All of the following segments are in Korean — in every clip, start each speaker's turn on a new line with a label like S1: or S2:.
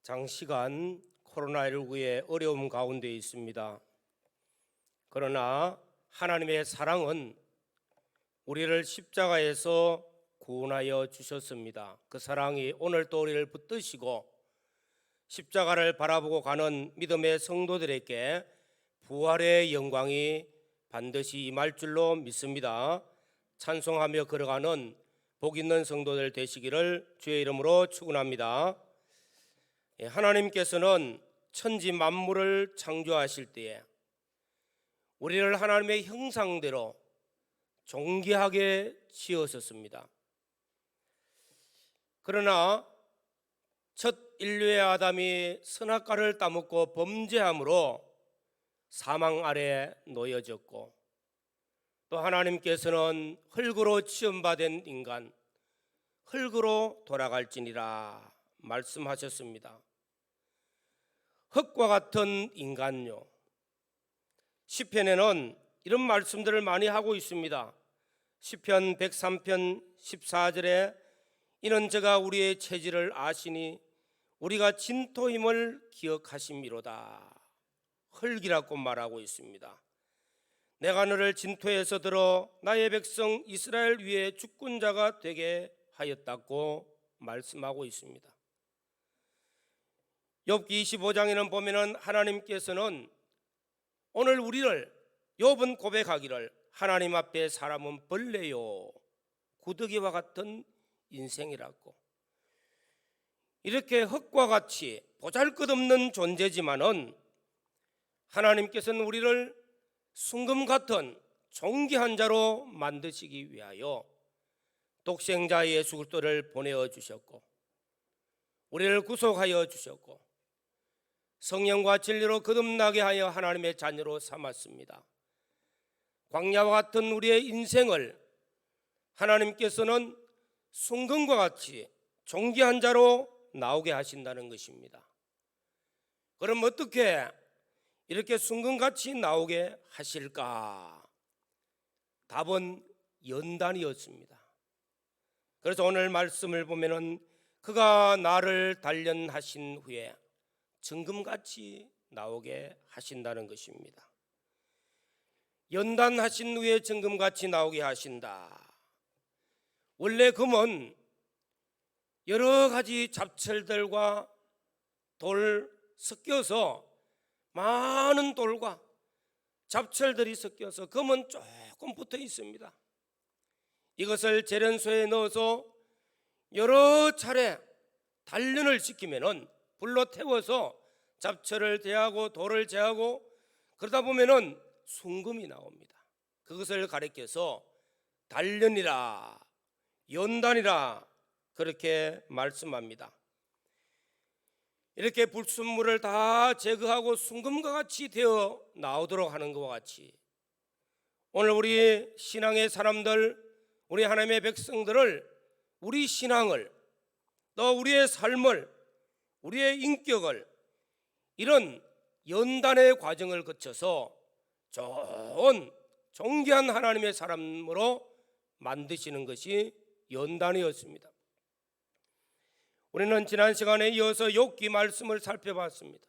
S1: 장시간 코로나19의 어려움 가운데 있습니다. 그러나 하나님의 사랑은 우리를 십자가에서 구원하여 주셨습니다. 그 사랑이 오늘도 우리를 붙드시고 십자가를 바라보고 가는 믿음의 성도들에게 부활의 영광이 반드시 임할 줄로 믿습니다. 찬송하며 걸어가는 복 있는 성도들 되시기를 주의 이름으로 축원합니다. 하나님께서는 천지 만물을 창조하실 때에 우리를 하나님의 형상대로 존귀하게 지으셨습니다. 그러나 첫 인류의 아담이 선악과를 따먹고 범죄함으로 사망 아래 놓여졌고, 또 하나님께서는 흙으로 지음받은 인간, 흙으로 돌아갈지니라 말씀하셨습니다. 흙과 같은 인간요. 시편에는 이런 말씀들을 많이 하고 있습니다. 시편 103편 14절에 이는 저가 우리의 체질을 아시니 우리가 진토임을 기억하심이로다. 흙이라고 말하고 있습니다. 내가 너를 진토에서 들어 나의 백성 이스라엘 위에 주권자가 되게 하였다고 말씀하고 있습니다. 욥기 25장에는 보면은 하나님께서는 오늘 우리를, 욥은 고백하기를 하나님 앞에 사람은 벌레요 구더기와 같은 인생이라고, 이렇게 흙과 같이 보잘것없는 존재지만은 하나님께서는 우리를 순금 같은 존귀한 자로 만드시기 위하여 독생자 예수 그리스도를 보내어 주셨고, 우리를 구속하여 주셨고, 성령과 진리로 거듭나게 하여 하나님의 자녀로 삼았습니다. 광야와 같은 우리의 인생을 하나님께서는 순금과 같이 존귀한 자로 나오게 하신다는 것입니다. 그럼 어떻게 이렇게 순금같이 나오게 하실까? 답은 연단이었습니다. 그래서 오늘 말씀을 보면은 그가 나를 단련하신 후에 정금같이 나오게 하신다는 것입니다. 연단하신 후에 정금같이 나오게 하신다. 원래 금은 여러 가지 잡철들과 돌 섞여서, 많은 돌과 잡철들이 섞여서 금은 조금 붙어 있습니다. 이것을 재련소에 넣어서 여러 차례 단련을 시키면은 불로 태워서 잡철을 제하고 돌을 제하고 그러다 보면은 순금이 나옵니다. 그것을 가리켜서 단련이라, 연단이라 그렇게 말씀합니다. 이렇게 불순물을 다 제거하고 순금과 같이 되어 나오도록 하는 것과 같이 오늘 우리 신앙의 사람들, 우리 하나님의 백성들을, 우리 신앙을, 또 우리의 삶을, 우리의 인격을 이런 연단의 과정을 거쳐서 좋은 존귀한 하나님의 사람으로 만드시는 것이 연단이었습니다. 우리는 지난 시간에 이어서 욥기 말씀을 살펴봤습니다.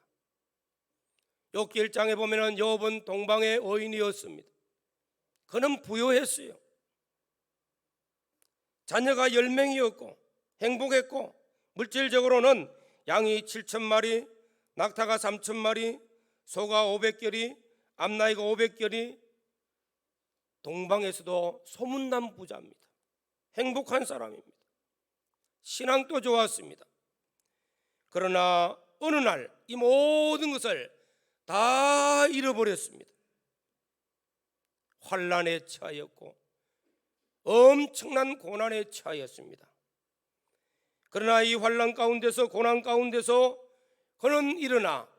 S1: 욥기 1장에 보면은 욥은 동방의 어인이었습니다. 그는 부유했어요. 자녀가 10명이었고 행복했고, 물질적으로는 양이 7,000마리, 낙타가 3,000마리, 소가 500결이, 암나이가 500결이, 동방에서도 소문난 부자입니다. 행복한 사람입니다. 신앙도 좋았습니다. 그러나 어느 날 이 모든 것을 다 잃어버렸습니다. 환난에 처하였고 엄청난 고난에 처하였습니다. 그러나 이 환난 가운데서, 고난 가운데서 그는 일어나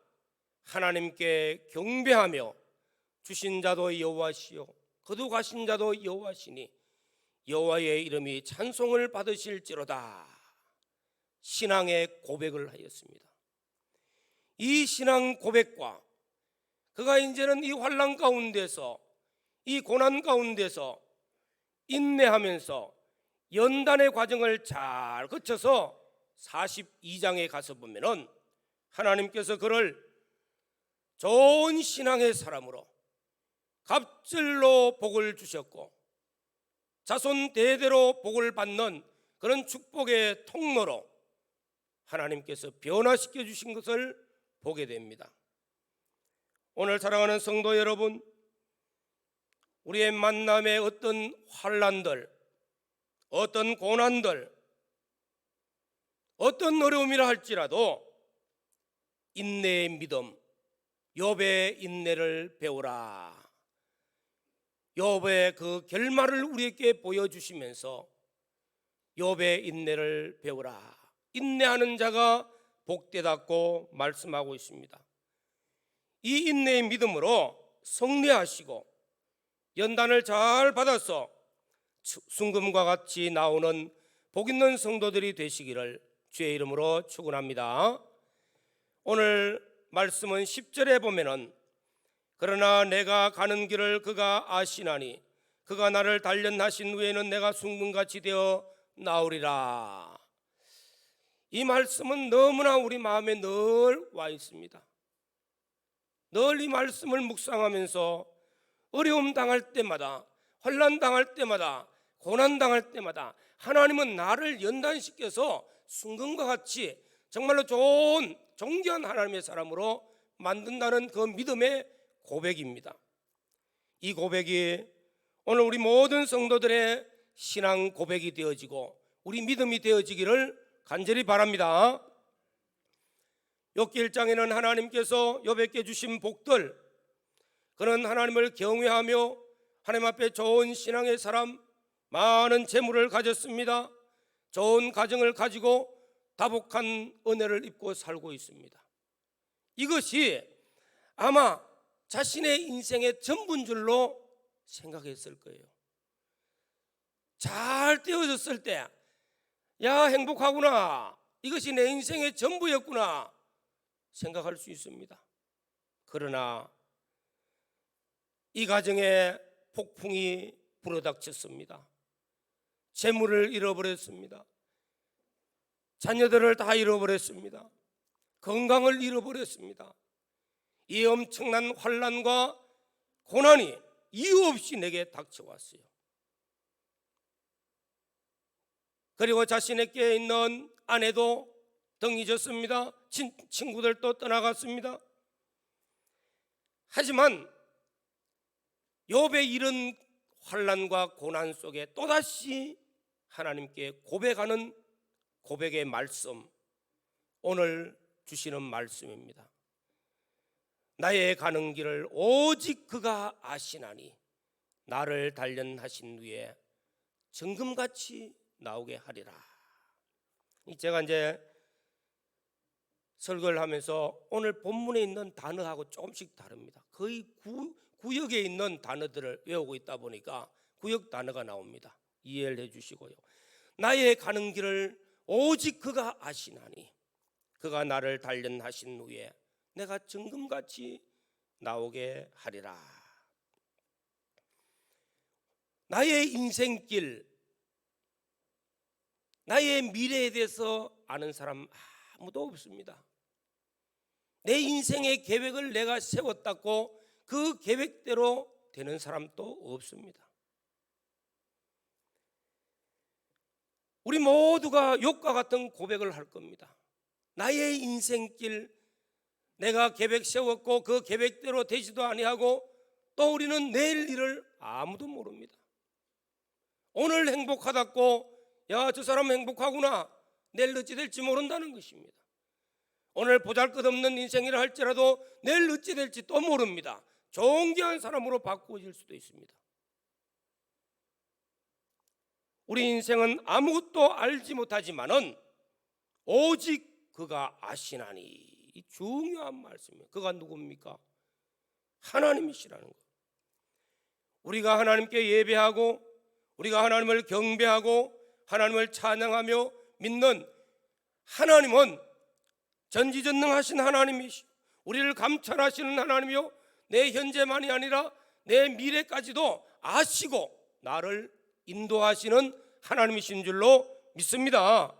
S1: 하나님께 경배하며 주신 자도 여호와시요 거두가신 자도 여호와시니 여호와의 이름이 찬송을 받으실지로다. 신앙의 고백을 하였습니다. 이 신앙 고백과 그가 이제는 이 환난 가운데서, 이 고난 가운데서 인내하면서 연단의 과정을 잘 거쳐서 42장에 가서 보면은 하나님께서 그를 좋은 신앙의 사람으로 갑절로 복을 주셨고 자손 대대로 복을 받는 그런 축복의 통로로 하나님께서 변화시켜 주신 것을 보게 됩니다. 오늘 사랑하는 성도 여러분, 우리의 만남에 어떤 환난들, 어떤 고난들, 어떤 어려움이라 할지라도 인내의 믿음, 욥의 인내를 배우라. 욥의 그 결말을 우리에게 보여주시면서 욥의 인내를 배우라. 인내하는 자가 복되다고 말씀하고 있습니다. 이 인내의 믿음으로 성례하시고 연단을 잘 받아서 순금과 같이 나오는 복 있는 성도들이 되시기를 주의 이름으로 축원합니다. 오늘 말씀은 10절에 보면은 그러나 내가 가는 길을 그가 아시나니 그가 나를 단련하신 후에는 내가 순금같이 되어 나오리라. 이 말씀은 너무나 우리 마음에 늘 와 있습니다. 늘 이 말씀을 묵상하면서 어려움 당할 때마다, 환난 당할 때마다, 고난 당할 때마다 하나님은 나를 연단시켜서 순금과 같이 정말로 좋은 존귀한 하나님의 사람으로 만든다는 그 믿음의 고백입니다. 이 고백이 오늘 우리 모든 성도들의 신앙 고백이 되어지고 우리 믿음이 되어지기를 간절히 바랍니다. 욥기 1장에는 하나님께서 욥에게 주신 복들, 그는 하나님을 경외하며 하나님 앞에 좋은 신앙의 사람, 많은 재물을 가졌습니다. 좋은 가정을 가지고 다복한 은혜를 입고 살고 있습니다. 이것이 아마 자신의 인생의 전부인 줄로 생각했을 거예요. 잘 되어졌을 때, 야, 행복하구나, 이것이 내 인생의 전부였구나 생각할 수 있습니다. 그러나 이 가정에 폭풍이 불어닥쳤습니다. 재물을 잃어버렸습니다. 자녀들을 다 잃어버렸습니다. 건강을 잃어버렸습니다. 이 엄청난 환난과 고난이 이유 없이 내게 닥쳐왔어요. 그리고 자신에게 있는 아내도 등이 졌습니다. 친구들도 떠나갔습니다. 하지만 욥의 이런 환난과 고난 속에 또다시 하나님께 고백하는 고백의 말씀, 오늘 주시는 말씀입니다. 나의 가는 길을 오직 그가 아시나니 나를 단련하신 후에 정금같이 나오게 하리라. 제가 이제 설교를 하면서 오늘 본문에 있는 단어하고 조금씩 다릅니다. 거의 구역에 있는 단어들을 외우고 있다 보니까 구역 단어가 나옵니다. 이해를 해주시고요. 나의 가는 길을 오직 그가 아시나니 그가 나를 단련하신 후에 내가 정금같이 나오게 하리라. 나의 인생길, 나의 미래에 대해서 아는 사람 아무도 없습니다. 내 인생의 계획을 내가 세웠다고 그 계획대로 되는 사람도 없습니다. 우리 모두가 욥과 같은 고백을 할 겁니다. 나의 인생길, 내가 계획 세웠고 그 계획대로 되지도 아니하고 또 우리는 내일 일을 아무도 모릅니다. 오늘 행복하다고 야, 저 사람 행복하구나, 내일 어찌 될지 모른다는 것입니다. 오늘 보잘것없는 인생이라 할지라도 내일 어찌 될지 또 모릅니다. 존귀한 사람으로 바꾸어질 수도 있습니다. 우리 인생은 아무것도 알지 못하지만은 오직 그가 아시나니, 이 중요한 말씀이에요. 그가 누굽니까? 하나님이시라는 것. 우리가 하나님께 예배하고 우리가 하나님을 경배하고 하나님을 찬양하며 믿는 하나님은 전지전능하신 하나님이시고 우리를 감찰하시는 하나님이요, 내 현재만이 아니라 내 미래까지도 아시고 나를 인도하시는 하나님이신 줄로 믿습니다.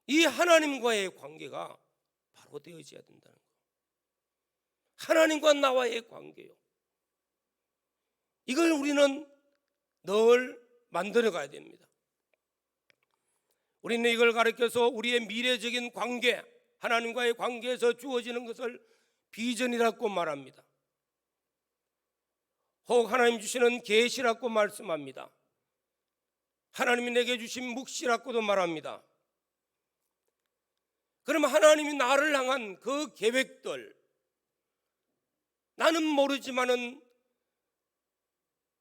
S1: 이 하나님과의 관계가 회복되어져야 된다는 거. 하나님과 나와의 관계요. 이걸 우리는 늘 만들어 가야 됩니다. 우리는 이걸 가르쳐서 우리의 미래적인 관계, 하나님과의 관계에서 주어지는 것을 비전이라고 말합니다. 혹 하나님 주시는 계시라고 말씀합니다. 하나님이 내게 주신 묵시라고도 말합니다. 그럼 하나님이 나를 향한 그 계획들, 나는 모르지만은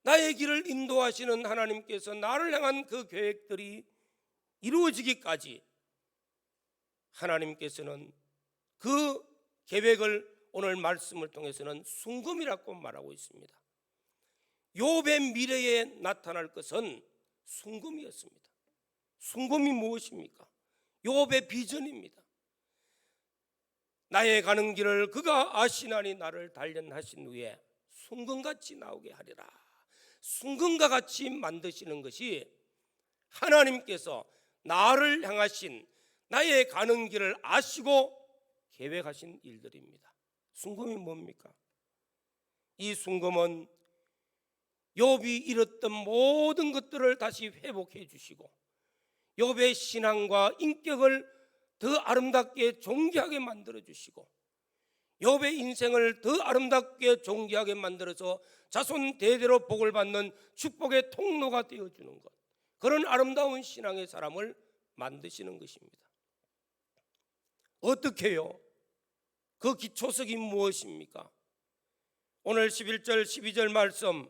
S1: 나의 길을 인도하시는 하나님께서 나를 향한 그 계획들이 이루어지기까지 하나님께서는 그 계획을 오늘 말씀을 통해서는 순금이라고 말하고 있습니다. 욥의 미래에 나타날 것은 순금이었습니다. 순금이 무엇입니까? 욥의 비전입니다. 나의 가는 길을 그가 아시나니 나를 단련하신 후에 순금같이 나오게 하리라. 순금과 같이 만드시는 것이 하나님께서 나를 향하신 나의 가는 길을 아시고 계획하신 일들입니다. 순금이 뭡니까? 이 순금은 욥이 잃었던 모든 것들을 다시 회복해 주시고 욥의 신앙과 인격을 더 아름답게 존귀하게 만들어 주시고 욥의 인생을 더 아름답게 존귀하게 만들어서 자손 대대로 복을 받는 축복의 통로가 되어주는 것, 그런 아름다운 신앙의 사람을 만드시는 것입니다. 어떻게 해요? 그 기초석이 무엇입니까? 오늘 11절 12절 말씀,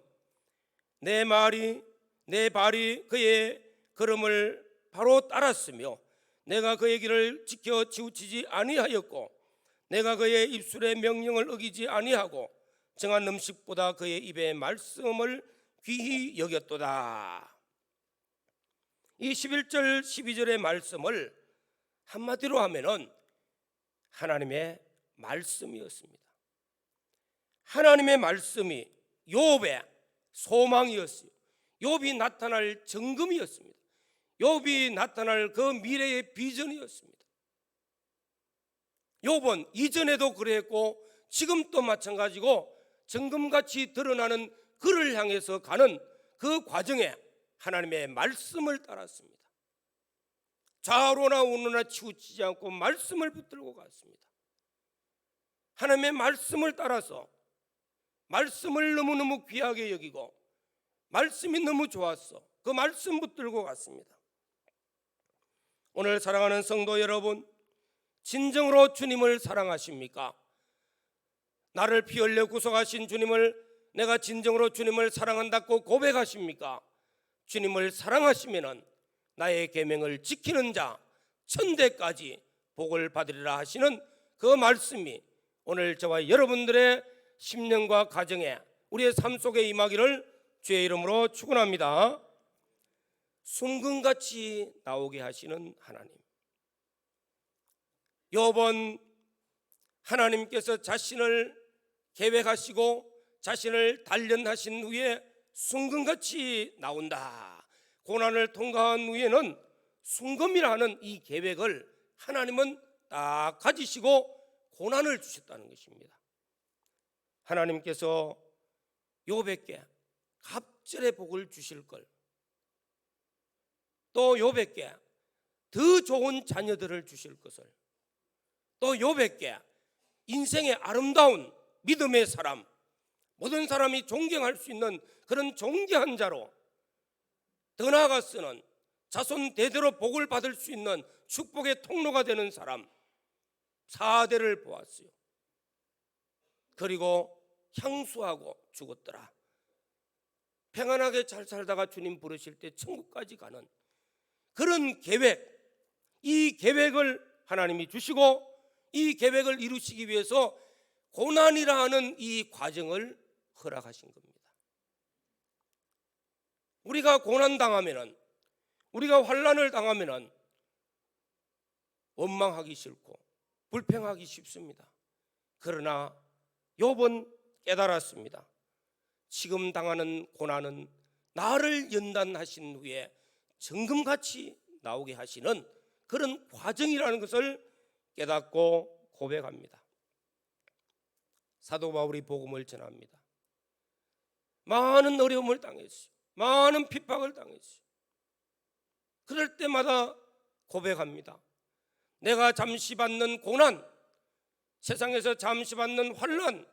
S1: 내 발이 그의 걸음을 바로 따랐으며 내가 그의 길을 지켜 치우치지 아니하였고 내가 그의 입술의 명령을 어기지 아니하고 정한 음식보다 그의 입의 말씀을 귀히 여겼도다. 이 11절 12절의 말씀을 한마디로 하면은 하나님의 말씀이었습니다. 하나님의 말씀이 욥의 소망이었어요. 욥이 나타날 정금이었습니다. 욥이 나타날 그 미래의 비전이었습니다. 욥은 이전에도 그랬고 지금 또 마찬가지고 정금같이 드러나는 그를 향해서 가는 그 과정에 하나님의 말씀을 따랐습니다. 좌우로나 우로나 치우치지 않고 말씀을 붙들고 갔습니다. 하나님의 말씀을 따라서 말씀을 너무너무 귀하게 여기고 말씀이 너무 좋았어. 그 말씀 붙들고 갔습니다. 오늘 사랑하는 성도 여러분, 진정으로 주님을 사랑하십니까? 나를 피 흘려 구속하신 주님을 내가 진정으로 주님을 사랑한다고 고백하십니까? 주님을 사랑하시면은 나의 계명을 지키는 자 천대까지 복을 받으리라 하시는 그 말씀이 오늘 저와 여러분들의 심령과 가정에 우리의 삶 속에 임하기를 주의 이름으로 축원합니다. 순금같이 나오게 하시는 하나님. 욥은 하나님께서 자신을 계획하시고 자신을 단련하신 후에 순금같이 나온다. 고난을 통과한 후에는 순금이라는 이 계획을 하나님은 딱 가지시고 고난을 주셨다는 것입니다. 하나님께서 욥에게 갑절의 복을 주실 걸, 또 욥에게 더 좋은 자녀들을 주실 것을, 또 욥에게 인생의 아름다운 믿음의 사람, 모든 사람이 존경할 수 있는 그런 존귀한 자로, 더 나아가서는 자손 대대로 복을 받을 수 있는 축복의 통로가 되는 사람 4대를 보았어요. 그리고 향수하고 죽었더라. 평안하게 잘 살다가 주님 부르실 때 천국까지 가는 그런 계획, 이 계획을 하나님이 주시고 이 계획을 이루시기 위해서 고난이라 하는 이 과정을 허락하신 겁니다. 우리가 고난당하면은, 우리가 환난을 당하면은 원망하기 싫고 불평하기 쉽습니다. 그러나 욥은 깨달았습니다. 지금 당하는 고난은 나를 연단하신 후에 정금같이 나오게 하시는 그런 과정이라는 것을 깨닫고 고백합니다. 사도 바울이 복음을 전합니다. 많은 어려움을 당했어요. 많은 핍박을 당했어요. 그럴 때마다 고백합니다. 내가 잠시 받는 고난, 세상에서 잠시 받는 환난,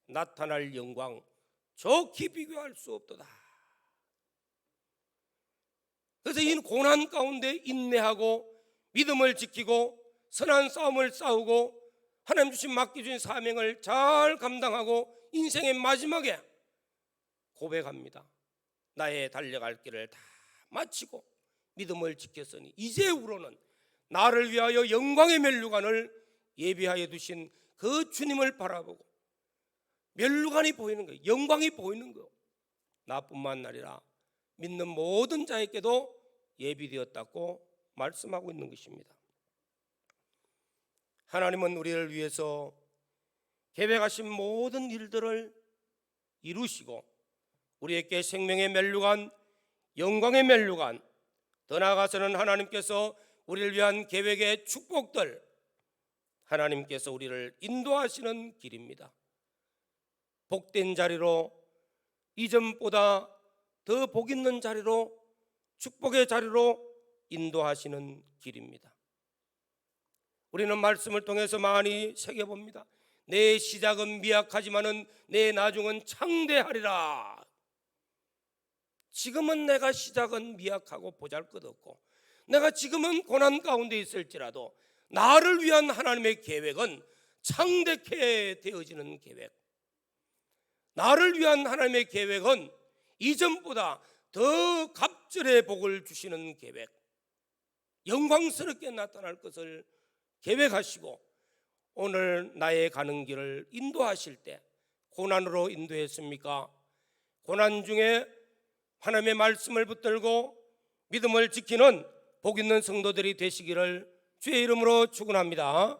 S1: 나타날 영광 좋게 비교할 수 없도다. 그래서 이 고난 가운데 인내하고 믿음을 지키고 선한 싸움을 싸우고 하나님 주신 맡겨주신 사명을 잘 감당하고 인생의 마지막에 고백합니다. 나의 달려갈 길을 다 마치고 믿음을 지켰으니 이제후로는 나를 위하여 영광의 면류관을 예비하여 두신 그 주님을 바라보고 면류관이 보이는 거예요. 영광이 보이는 거예요. 나뿐만 아니라 믿는 모든 자에게도 예비되었다고 말씀하고 있는 것입니다. 하나님은 우리를 위해서 계획하신 모든 일들을 이루시고 우리에게 생명의 면류관, 영광의 면류관, 더 나아가서는 하나님께서 우리를 위한 계획의 축복들, 하나님께서 우리를 인도하시는 길입니다. 복된 자리로, 이전보다 더 복 있는 자리로, 축복의 자리로 인도하시는 길입니다. 우리는 말씀을 통해서 많이 새겨봅니다. 내 시작은 미약하지만은 내 나중은 창대하리라. 지금은 내가 시작은 미약하고 보잘것없고 내가 지금은 고난 가운데 있을지라도 나를 위한 하나님의 계획은 창대케 되어지는 계획, 나를 위한 하나님의 계획은 이전보다 더 갑절의 복을 주시는 계획, 영광스럽게 나타날 것을 계획하시고 오늘 나의 가는 길을 인도하실 때 고난으로 인도했습니까? 고난 중에 하나님의 말씀을 붙들고 믿음을 지키는 복 있는 성도들이 되시기를 주의 이름으로 축원합니다.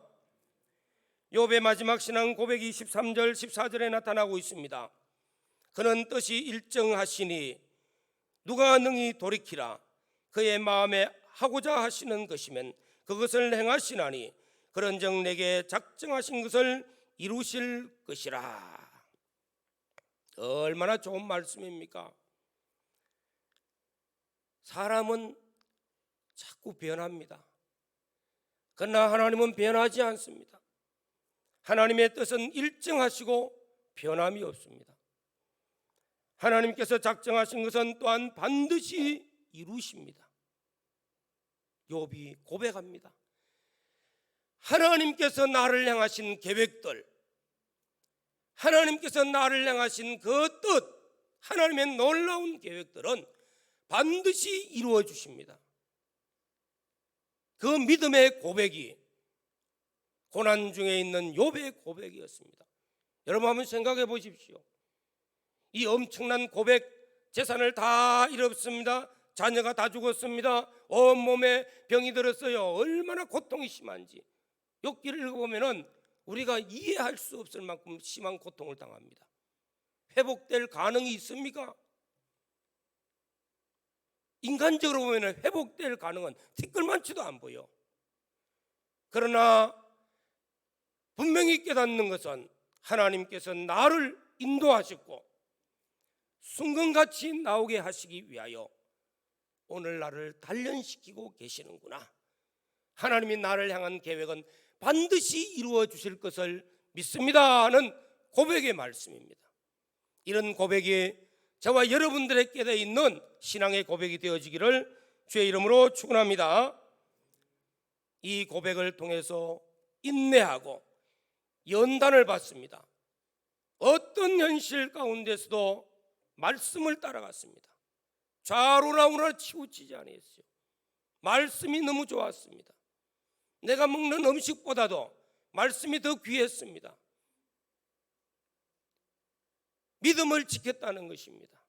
S1: 욥의 마지막 신앙 고백이 13절 14절에 나타나고 있습니다. 그는 뜻이 일정하시니 누가 능히 돌이키라. 그의 마음에 하고자 하시는 것이면 그것을 행하시나니 그런즉 내게 작정하신 것을 이루실 것이라. 얼마나 좋은 말씀입니까? 사람은 자꾸 변합니다. 그러나 하나님은 변하지 않습니다. 하나님의 뜻은 일정하시고 변함이 없습니다. 하나님께서 작정하신 것은 또한 반드시 이루십니다. 욥이 고백합니다. 하나님께서 나를 향하신 계획들, 하나님께서 나를 향하신 그 뜻, 하나님의 놀라운 계획들은 반드시 이루어 주십니다. 그 믿음의 고백이 고난 중에 있는 욥의 고백이었습니다. 여러분 한번 생각해 보십시오. 이 엄청난 고백, 재산을 다 잃었습니다. 자녀가 다 죽었습니다. 온몸에 병이 들었어요. 얼마나 고통이 심한지 욥기를 읽어보면 우리가 이해할 수 없을 만큼 심한 고통을 당합니다. 회복될 가능이 있습니까? 인간적으로 보면 회복될 가능은 티끌만치도 안 보여. 그러나 분명히 깨닫는 것은 하나님께서 나를 인도하셨고 순간같이 나오게 하시기 위하여 오늘 나를 단련시키고 계시는구나. 하나님이 나를 향한 계획은 반드시 이루어 주실 것을 믿습니다 하는 고백의 말씀입니다. 이런 고백이 저와 여러분들에게 있는 신앙의 고백이 되어지기를 주의 이름으로 축원합니다. 이 고백을 통해서 인내하고 연단을 받습니다. 어떤 현실 가운데서도 말씀을 따라갔습니다. 좌로나우나 치우치지 않았어요. 말씀이 너무 좋았습니다. 내가 먹는 음식보다도 말씀이 더 귀했습니다. 믿음을 지켰다는 것입니다.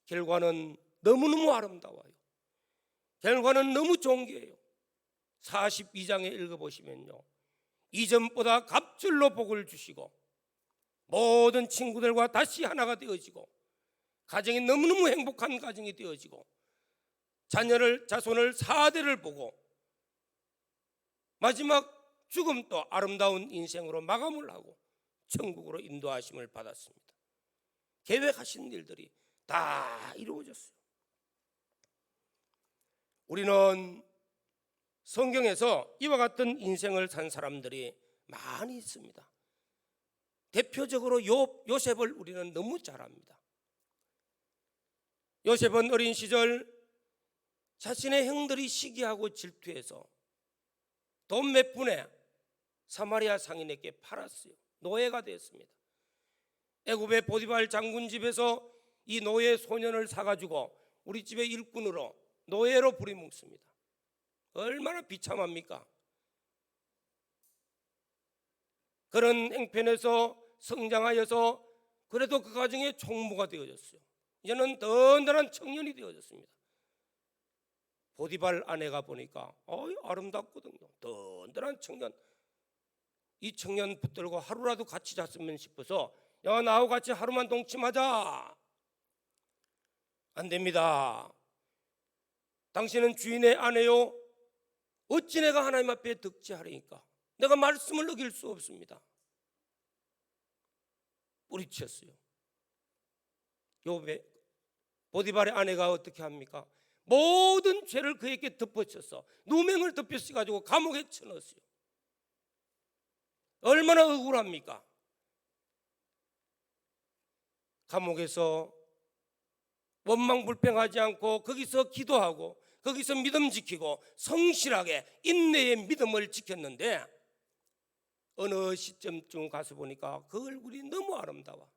S1: 결과는 너무너무 아름다워요. 결과는 너무 좋은 게예요. 42장에 읽어보시면요, 이전보다 갑절로 복을 주시고 모든 친구들과 다시 하나가 되어지고 가정이 너무너무 행복한 가정이 되어지고 자손을 4대를 보고 마지막 죽음도 아름다운 인생으로 마감을 하고 천국으로 인도하심을 받았습니다. 계획하신 일들이 다 이루어졌어요. 우리는 성경에서 이와 같은 인생을 산 사람들이 많이 있습니다. 대표적으로 요셉을 우리는 너무 잘 압니다. 요셉은 어린 시절 자신의 형들이 시기하고 질투해서 돈 몇 푼에 사마리아 상인에게 팔았어요. 노예가 되었습니다. 애굽의 보디발 장군 집에서 이 노예 소년을 사가지고 우리 집의 일꾼으로 노예로 부리먹습니다. 얼마나 비참합니까? 그런 행편에서 성장하여서 그래도 그 가정의 총무가 되어졌어요. 이제는 든든한 청년이 되어졌습니다. 보디발 아내가 보니까 아름답거든요. 든든한 청년. 이 청년 붙들고 하루라도 같이 잤으면 싶어서 야, 나하고 같이 하루만 동침하자. 안 됩니다. 당신은 주인의 아내요. 어찌 내가 하나님 앞에 득지하리니까. 내가 말씀을 어길 수 없습니다. 뿌리쳤어요. 요배 보디발의 아내가 어떻게 합니까? 모든 죄를 그에게 덮어쳐서 누명을 덮여가지고 감옥에 쳐넣었어요. 얼마나 억울합니까? 감옥에서 원망불평하지 않고 거기서 기도하고 거기서 믿음 지키고 성실하게 인내의 믿음을 지켰는데 어느 시점쯤 가서 보니까 그 얼굴이 너무 아름다워.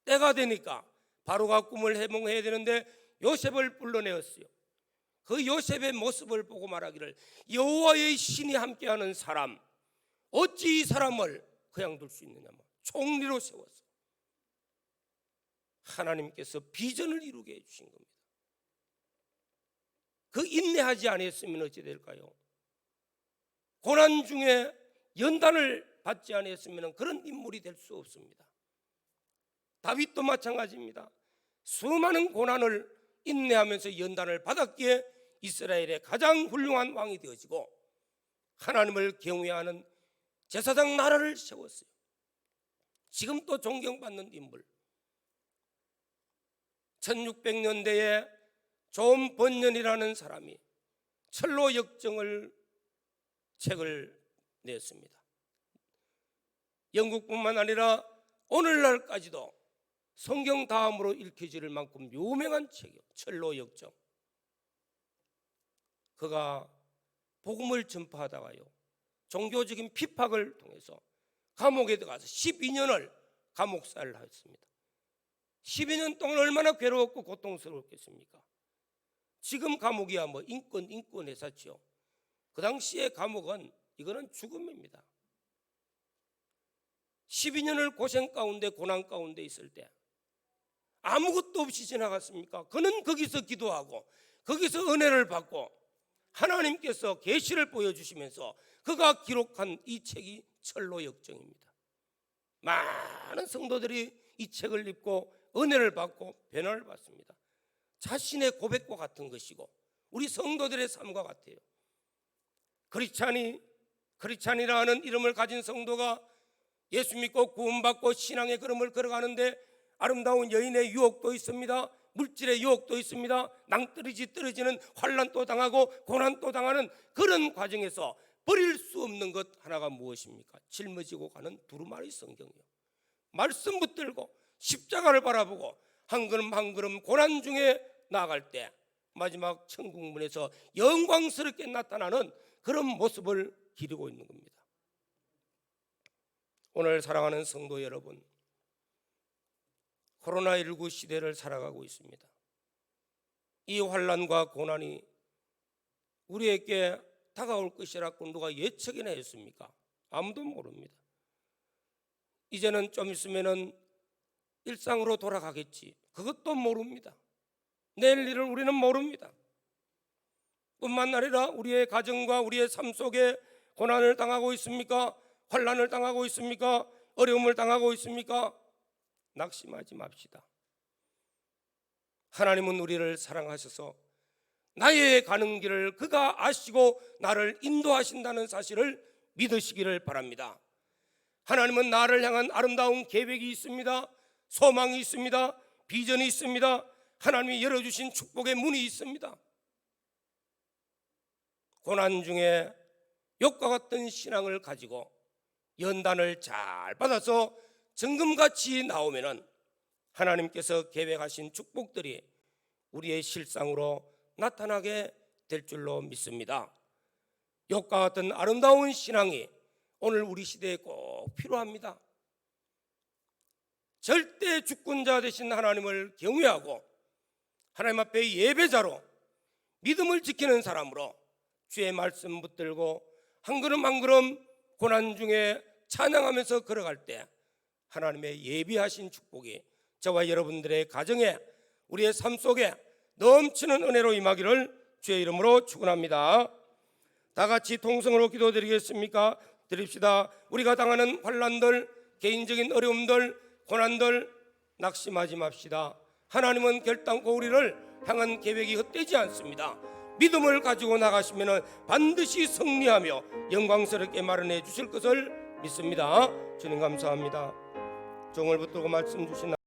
S1: 때가 되니까 바로가 꿈을 해몽해야 되는데 요셉을 불러내었어요. 그 요셉의 모습을 보고 말하기를 여호와의 신이 함께하는 사람 어찌 이 사람을 그냥 둘 수 있느냐. 총리로 세웠어. 하나님께서 비전을 이루게 해주신 겁니다. 그 인내하지 아니했으면 어찌 될까요? 고난 중에 연단을 받지 아니했으면 그런 인물이 될 수 없습니다. 다윗도 마찬가지입니다. 수많은 고난을 인내하면서 연단을 받았기에 이스라엘의 가장 훌륭한 왕이 되어지고 하나님을 경외하는 제사장 나라를 세웠어요. 지금 또 존경받는 인물. 1600년대에 존 번연이라는 사람이 철로 역정을 책을 냈습니다. 영국뿐만 아니라 오늘날까지도 성경 다음으로 읽혀질 만큼 유명한 책이요. 철로 역정. 그가 복음을 전파하다가요 종교적인 핍박을 통해서 감옥에 들어가서 12년을 감옥살이를 했습니다. 12년 동안 얼마나 괴로웠고 고통스러웠겠습니까? 지금 감옥이야 인권 회사죠. 그 당시에 감옥은 이거는 죽음입니다. 12년을 고생 가운데 고난 가운데 있을 때 아무것도 없이 지나갔습니까? 그는 거기서 기도하고 거기서 은혜를 받고 하나님께서 계시를 보여주시면서 그가 기록한 이 책이 철로 역정입니다. 많은 성도들이 이 책을 읽고 은혜를 받고 변화를 받습니다. 자신의 고백과 같은 것이고 우리 성도들의 삶과 같아요. 크리스찬이라는 이름을 가진 성도가 예수 믿고 구원받고 신앙의 걸음을 걸어가는데 아름다운 여인의 유혹도 있습니다. 물질의 유혹도 있습니다. 낭떠러지 떨어지는 환난도 당하고 고난도 당하는 그런 과정에서 버릴 수 없는 것 하나가 무엇입니까? 짊어지고 가는 두루마리 성경이요. 말씀 붙들고 십자가를 바라보고 한 걸음 한 걸음 고난 중에 나아갈 때 마지막 천국문에서 영광스럽게 나타나는 그런 모습을 기르고 있는 겁니다. 오늘 사랑하는 성도 여러분, 코로나19 시대를 살아가고 있습니다. 이 환난과 고난이 우리에게 다가올 것이라고 누가 예측이나 했습니까? 아무도 모릅니다. 이제는 좀 있으면은 일상으로 돌아가겠지. 그것도 모릅니다. 내일 일을 우리는 모릅니다. 뿐만 아니라 우리의 가정과 우리의 삶 속에 고난을 당하고 있습니까? 환난을 당하고 있습니까? 어려움을 당하고 있습니까? 낙심하지 맙시다. 하나님은 우리를 사랑하셔서 나의 가는 길을 그가 아시고 나를 인도하신다는 사실을 믿으시기를 바랍니다. 하나님은 나를 향한 아름다운 계획이 있습니다. 소망이 있습니다. 비전이 있습니다. 하나님이 열어주신 축복의 문이 있습니다. 고난 중에 욕과 같은 신앙을 가지고 연단을 잘 받아서 정금같이 나오면은 하나님께서 계획하신 축복들이 우리의 실상으로 나타나게 될 줄로 믿습니다. 욕과 같은 아름다운 신앙이 오늘 우리 시대에 꼭 필요합니다. 절대 주권자 되신 하나님을 경외하고 하나님 앞에 예배자로 믿음을 지키는 사람으로 주의 말씀 붙들고 한 걸음 한 걸음 고난 중에 찬양하면서 걸어갈 때 하나님의 예비하신 축복이 저와 여러분들의 가정에 우리의 삶 속에 넘치는 은혜로 임하기를 주의 이름으로 축원합니다. 다 같이 통성으로 기도드리겠습니까? 드립시다. 우리가 당하는 환난들, 개인적인 어려움들, 고난들 낙심하지 맙시다. 하나님은 결단코 우리를 향한 계획이 헛되지 않습니다. 믿음을 가지고 나가시면 반드시 승리하며 영광스럽게 마련해 주실 것을 믿습니다. 주님 감사합니다. 종을 붙들고 말씀 주신